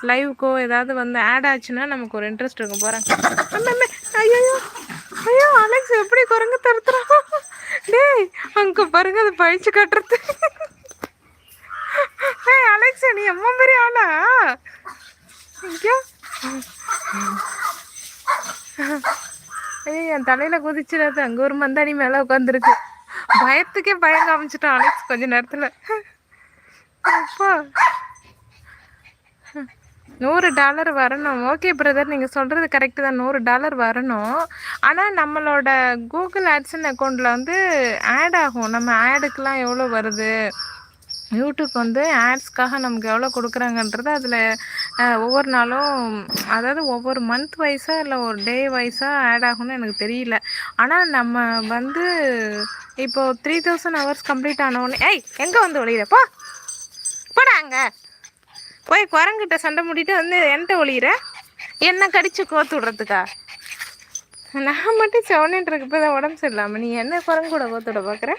லைவுக்கோ ஏதாவது வந்து ஆட் ஆச்சுன்னா நமக்கு ஒரு இன்ட்ரெஸ்ட் இருக்கும். போகிறேன். ஐயோ ஐயோ அலெக்ஸ் எப்படி குரங்கு தடுத்துறான். டேய் அங்கே பாருங்க அதை பழிச்சு கட்டுறது. ஏய் அலெக்ஸ் நீ அம்மா மாதிரி ஆளா? ஐயோ ஏய் என் தலையில் குதிச்சிடாது. அங்கே ஒரு மந்தாணி மேலே உட்காந்துருக்கு. பயத்துக்கே பயம் காமிச்சிட்டான் அலெக்ஸ் கொஞ்ச நேரத்தில். அப்பா $100 வரணும். ஓகே பிரதர், நீங்கள் சொல்கிறது கரெக்டு தான். $100 வரணும். ஆனால் நம்மளோட கூகுள் ஆட்சன் அக்கௌண்ட்டில் வந்து ஆட் ஆகும். நம்ம ஆடுக்கெலாம் எவ்வளோ வருது, யூடியூப் வந்து ஆட்ஸ்க்காக நமக்கு எவ்வளோ கொடுக்குறாங்கன்றது அதில் ஒவ்வொரு நாளும், அதாவது ஒவ்வொரு மந்த் வைஸாக இல்லை ஒரு டே வைஸாக ஆட் ஆகும்னு எனக்கு தெரியல. ஆனால் நம்ம வந்து இப்போது 3000 ஹவர்ஸ் கம்ப்ளீட் ஆனோடனே எங்கே வந்து ஒழியிறப்போ போடா அங்கே போய் குரங்கிட்ட சண்டை மூடிட்டு வந்து என்கிட்ட ஒழியிற, என்ன கடிச்சு கோத்து விட்றதுக்கா? நான் மட்டும் செவனின்ட்டு இருக்கு. இப்போ தான் உடம்பு சரியில்லாமல் நீ என்ன குரங்கு கூட கோத்து விட பார்க்குற?